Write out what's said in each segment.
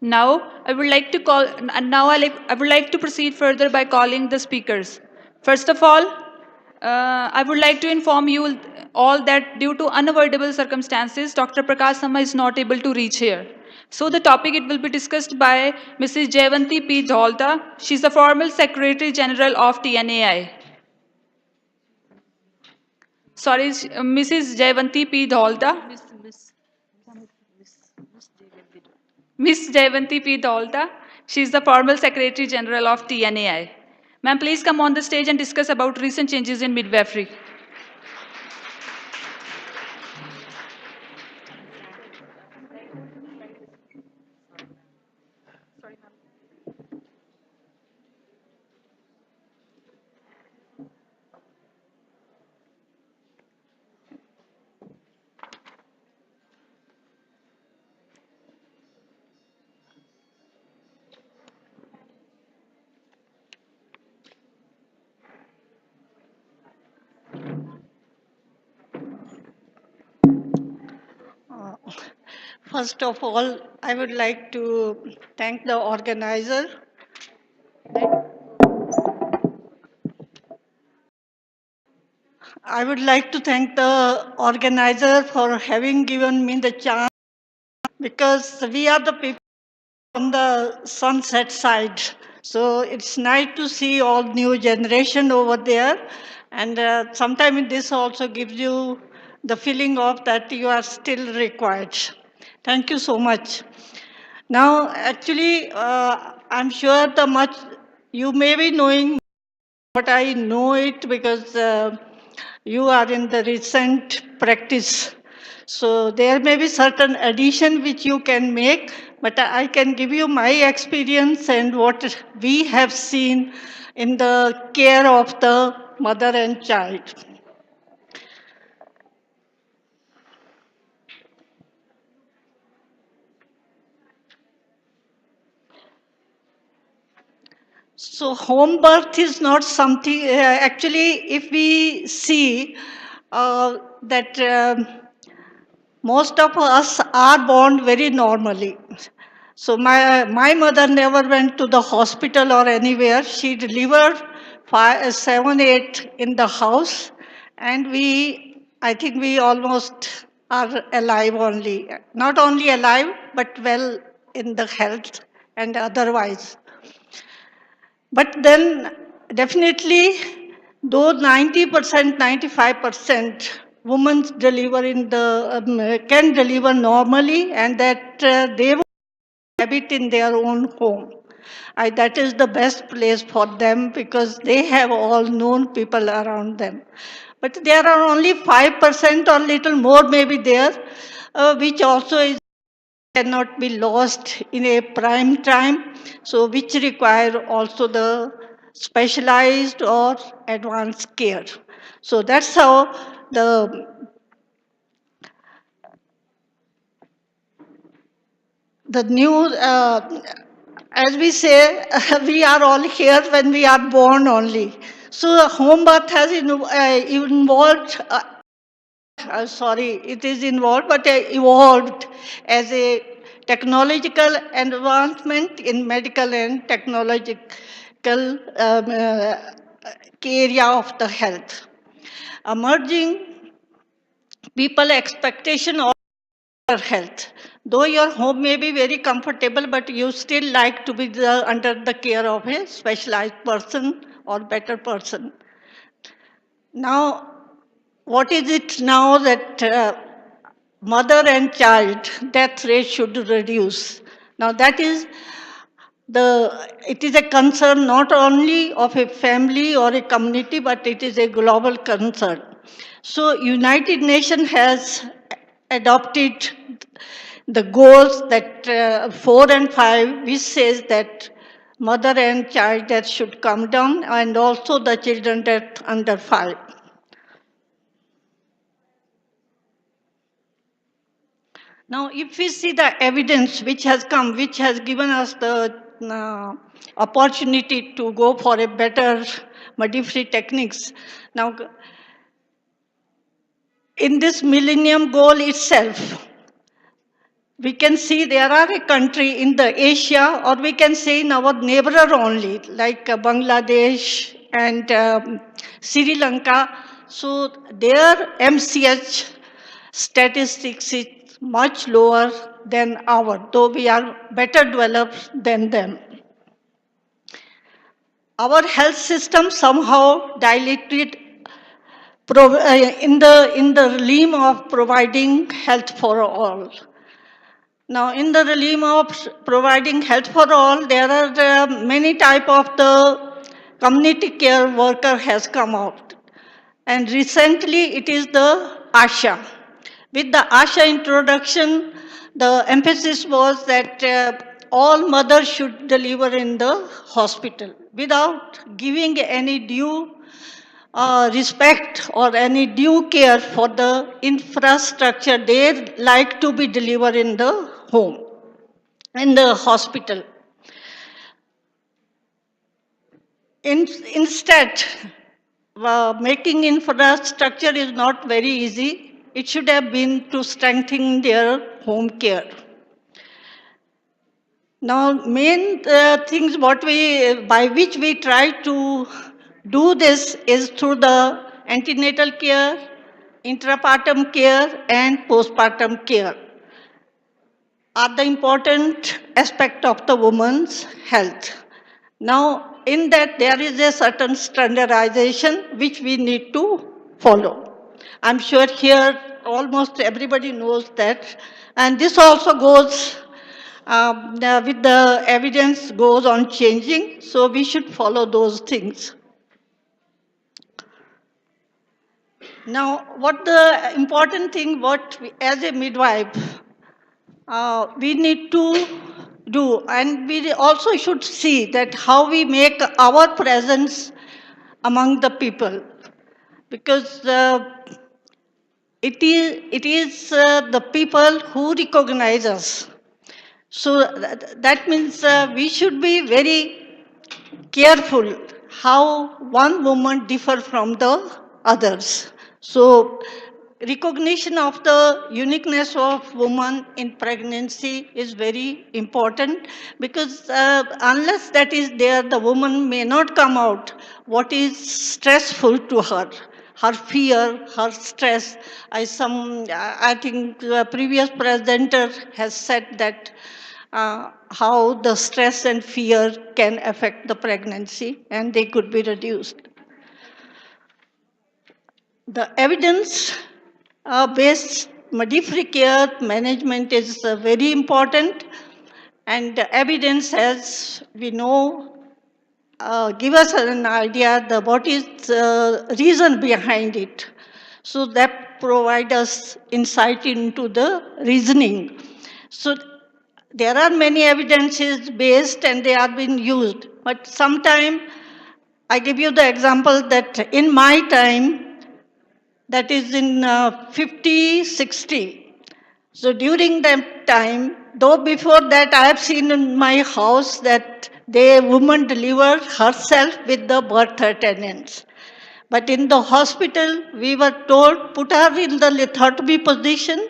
Now, I would like to proceed further by calling the speakers. First of all, I would like to inform you all that due to unavoidable circumstances, Dr. Prakash Sama is not able to reach here. So the topic it will be discussed by Mrs. Jayanti P. Dholta. She is the former Secretary General of TNAI. Sorry, Mrs. Jayanti P. Dholta. Miss Jayanti P. Dholta. She is the former Secretary General of TNAI. Ma'am, please come on the stage and discuss about recent changes in midwifery. Uh, First of all, I would like to thank the organizer. I would like to thank the organizer for having given me the chance because we are the people on the sunset side. So it's nice to see all new generation over there. And sometimes this also gives you the feeling of that you are still required. Thank you so much. Now, actually, I'm sure the much you may be knowing, but I know it because you are in the recent practice. So there may be certain addition which you can make, but I can give you my experience and what we have seen in the care of the mother and child. So home birth is not something, actually, if we see that most of us are born very normally. So my mother never went to the hospital or anywhere. She delivered five, seven, eight in the house, and I think we almost are alive only. Not only alive, but well in the health and otherwise. But then definitely, though 90%, 95% women deliver can deliver normally and that they will have it in their own home. That is the best place for them because they have all known people around them. But there are only 5% or little more maybe there, which also is cannot be lost in a prime time, so which require also the specialized or advanced care. So that's how the new, as we say, we are all here when we are born only. So home birth has involved sorry, it is involved, but evolved as a technological advancement in medical and technological area of the health. Emerging people expectation of better health. Though your home may be very comfortable, but you still like to be under the care of a specialized person or better person. Now, what is it now that mother and child death rate should reduce? Now that is it is a concern not only of a family or a community, but it is a global concern. So United Nations has adopted the goals that 4 and 5, which says that mother and child death should come down and also the children death under 5. Now, if we see the evidence which has come, which has given us the opportunity to go for a better midwifery techniques. Now, in this millennium goal itself, We can see there are a country in the Asia, or we can say in our neighbor only, like Bangladesh and Sri Lanka. So their MCH statistics is much lower than our, though we are better developed than them. Our health system somehow dilated in the realm of providing health for all. Now, in the realm of providing health for all, there are many type of the community care worker has come out. And recently, it is the ASHA. With the ASHA introduction, the emphasis was that all mothers should deliver in the hospital without giving any due respect or any due care for the infrastructure. They like to be delivered in the home, in the hospital. Instead, making infrastructure is not very easy. It should have been to strengthen their home care. Now, main things by which we try to do this is through the antenatal care, intrapartum care, and postpartum care are the important aspect of the woman's health. Now, in that there is a certain standardization which we need to follow. I'm sure here almost everybody knows that, and this also goes with the evidence goes on changing, so we should follow those things. Now, what the important thing, as a midwife, we need to do, and we also should see that how we make our presence among the people, because it is the people who recognize us. So that means we should be very careful how one woman differ from the others. So recognition of the uniqueness of woman in pregnancy is very important, because unless that is there, the woman may not come out what is stressful to her fear, her stress. I think the previous presenter has said that how the stress and fear can affect the pregnancy, and they could be reduced. The evidence based midwifery care management is very important, and the evidence, as we know, give us an idea the what is the reason behind it. So that provide us insight into the reasoning. So there are many evidences based and they are being used, but sometime I give you the example that in my time, that is in 50, 60. So during that time, though before that I have seen in my house that the woman delivered herself with the birth attendants. But in the hospital, we were told, put her in the lithotomy position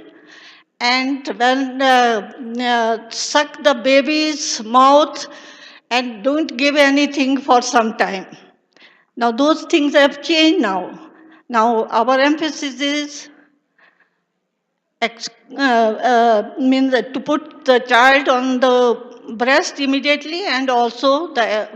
and when suck the baby's mouth and don't give anything for some time. Now those things have changed now. Now our emphasis is means that to put the child on the breast immediately, and also the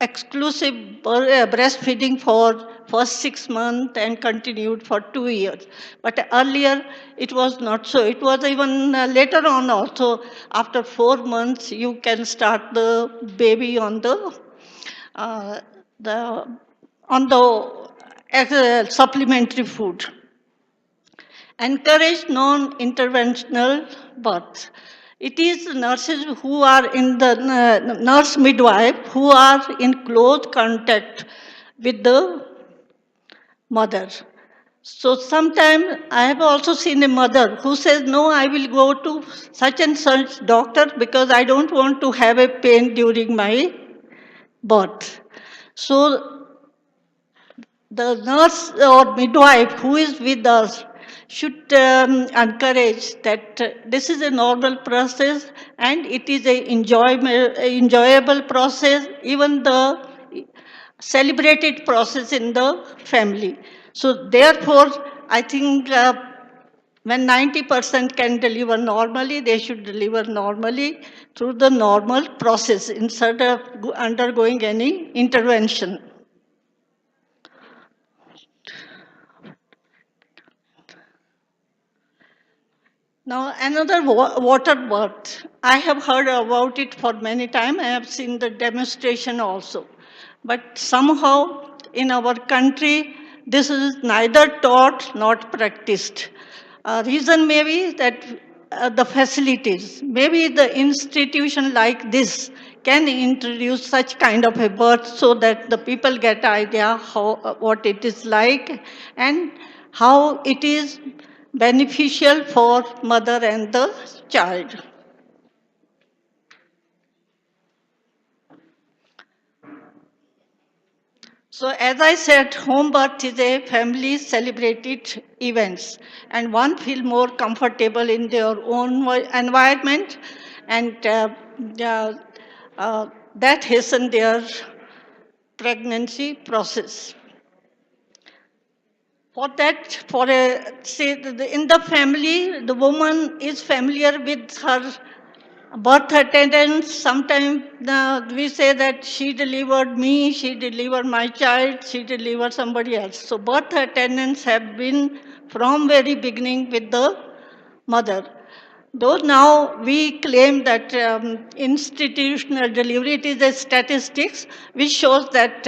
exclusive breastfeeding for first 6 months and continued for 2 years. But earlier it was not so. It was even later on also, after 4 months you can start the baby on the supplementary food. Encourage non-interventional birth. It is nurses who are in the nurse midwife who are in close contact with the mother. So sometimes I have also seen a mother who says, no, I will go to such and such doctor because I don't want to have a pain during my birth. So the nurse or midwife who is with us, should encourage that this is a normal process and it is a enjoyable process, even the celebrated process in the family. So therefore, I think when 90% can deliver normally, they should deliver normally through the normal process instead of undergoing any intervention. Now, another water birth. I have heard about it for many times. I have seen the demonstration also. But somehow in our country, this is neither taught nor practiced. Reason may be that the facilities, maybe the institution like this can introduce such kind of a birth so that the people get idea how what it is like and how it is beneficial for mother and the child. So as I said, home birth is a family celebrated events and one feel more comfortable in their own environment and uh, that hasten their pregnancy process. For that, for a, say, in the family, the woman is familiar with her birth attendance. Sometimes we say that she delivered me, she delivered my child, she delivered somebody else. So birth attendants have been from very beginning with the mother. Though now we claim that institutional delivery, it is a statistics which shows that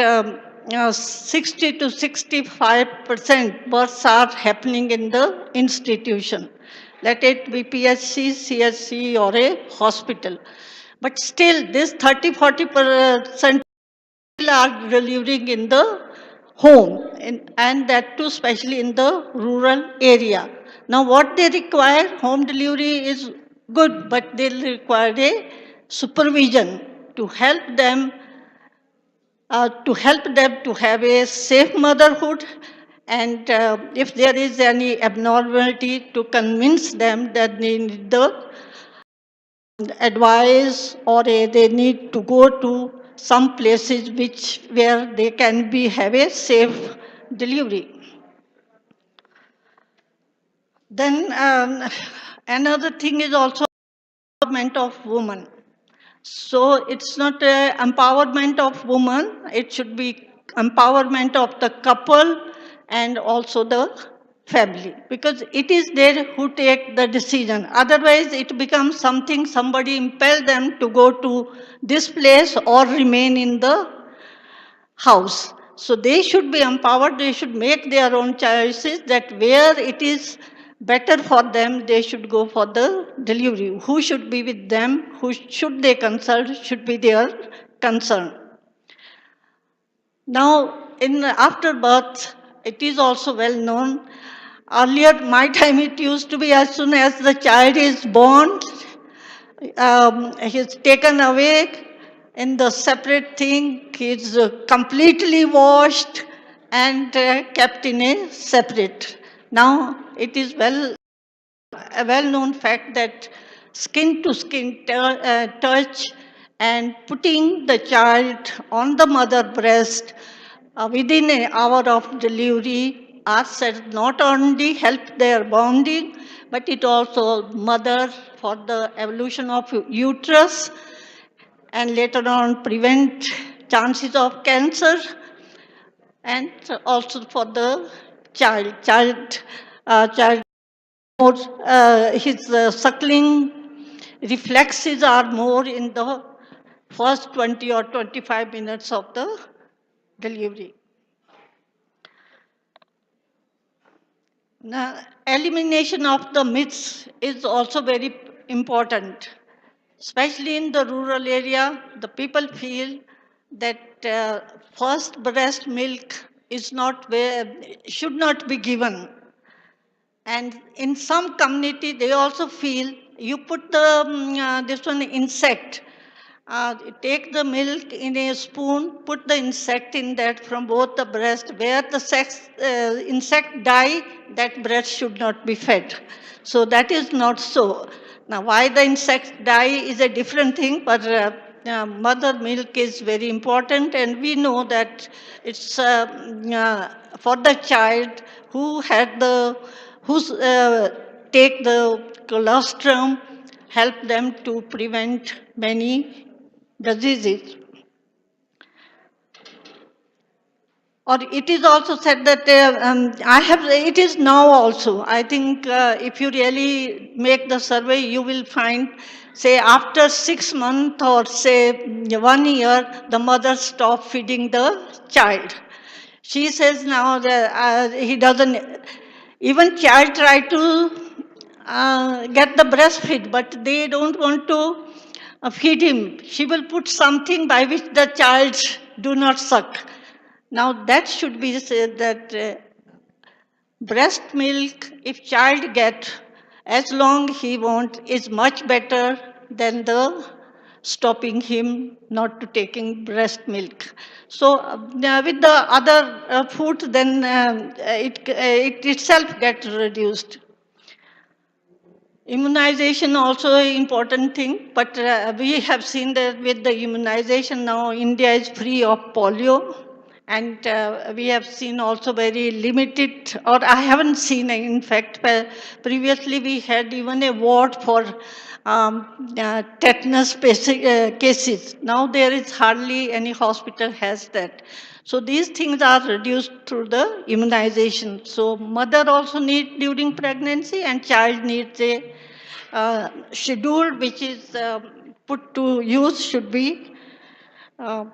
60 to 65% births are happening in the institution. Let it be PHC, CHC or a hospital. But still this 30-40% are delivering in the home and that too especially in the rural area. Now what they require, home delivery is good, but they require a supervision to help them to have a safe motherhood and if there is any abnormality to convince them that they need the advice or they need to go to some places which where they can be have a safe delivery. Then another thing is also empowerment of women. So it's not empowerment of woman, it should be empowerment of the couple and also the family because it is they who take the decision. Otherwise it becomes something somebody impel them to go to this place or remain in the house. So they should be empowered, they should make their own choices that where it is better for them, they should go for the delivery. Who should be with them, who should they consult, should be their concern. Now, in after birth, it is also well known. Earlier, my time, it used to be as soon as the child is born, he's taken away in the separate thing. He's completely washed and kept in a separate. Now, it is a well-known fact that skin to skin touch and putting the child on the mother breast within an hour of delivery are said not only help their bonding, but it also mother for the evolution of uterus and later on prevent chances of cancer and also for the child more, his suckling reflexes are more in the first 20 or 25 minutes of the delivery. Now, elimination of the myths is also very important, especially in the rural area. The people feel that first breast milk is not should not be given. And in some community, they also feel you put the this one insect take the milk in a spoon, put the insect in that from both the breast. Where the insect die, that breast should not be fed. So that is not so. Now, why the insects die is a different thing, but mother milk is very important, and we know that it's for the child who had the who's take the colostrum, help them to prevent many diseases. Or it is also said that it is now also. I think if you really make the survey, you will find, say, after 6 months or say 1 year, the mother stop feeding the child. She says now that he doesn't, even child try to get the breastfeed, but they don't want to feed him. She will put something by which the child do not suck. Now that should be said that breast milk, if child get as long he want, is much better than the stopping him not to taking breast milk. So with the other food, then it itself get reduced. Immunization also an important thing, but we have seen that with the immunization now, India is free of polio, and we have seen also very limited, or I haven't seen, in fact, previously we had even a ward for tetanus cases. Now there is hardly any hospital has that. So these things are reduced through the immunization. So mother also need during pregnancy, and child needs a schedule which is put to use should be uh,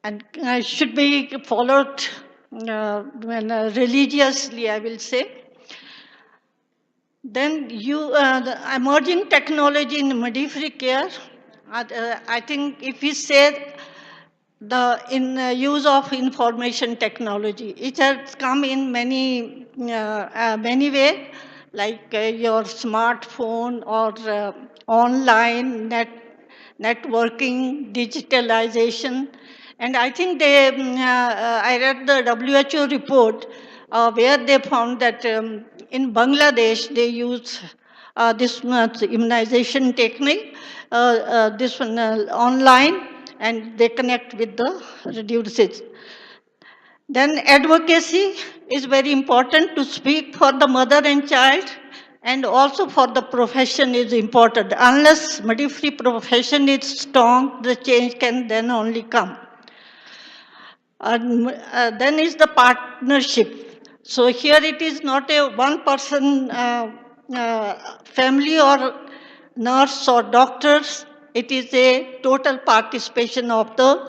and should be followed religiously, I will say. Then the emerging technology in midwifery care. I think if we say the use of information technology, it has come in many ways, like your smartphone or online networking, digitalization. And I think I read the WHO report where they found that in Bangladesh they use this immunization technique, this one online, and they connect with the reduces. Then advocacy is very important to speak for the mother and child, and also for the profession is important. Unless midwifery profession is strong, the change can then only come. And then is the partnership. So here it is not a one person family or nurse or doctors. It is a total participation of the